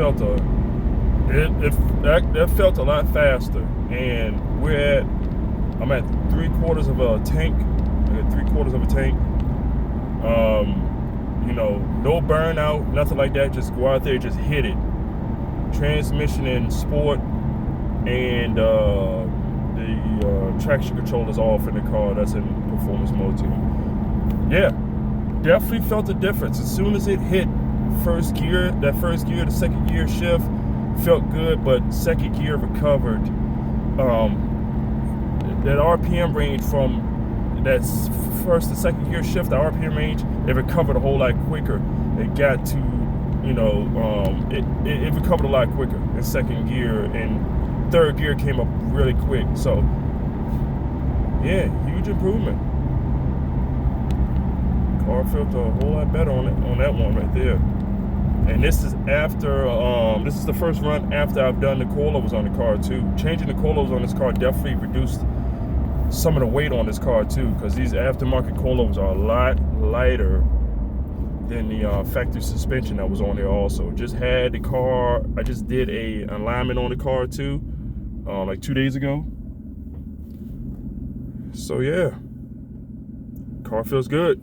felt that felt a lot faster. And I'm at 3/4 of a tank. I got 3/4 of a tank. You know, no burnout, nothing like that. Just go out there, just hit it. Transmission in sport, and the traction control is off in the car. That's in performance mode too. Yeah, definitely felt the difference. As soon as it hit first gear, the second gear shift felt good, but second gear recovered. That RPM range from that first to second gear shift, the RPM range, it recovered a whole lot quicker. It got to, you know, it recovered a lot quicker in second gear, and third gear came up really quick. So yeah, huge improvement. Car felt a whole lot better on that one right there. And this is after, this is the first run after I've done the coilovers on the car too. Changing the coilovers on this car definitely reduced some of the weight on this car too, because these aftermarket coilovers are a lot lighter than the factory suspension that was on there also. Just had the car, I just did a alignment on the car too, like 2 days ago. So yeah, car feels good.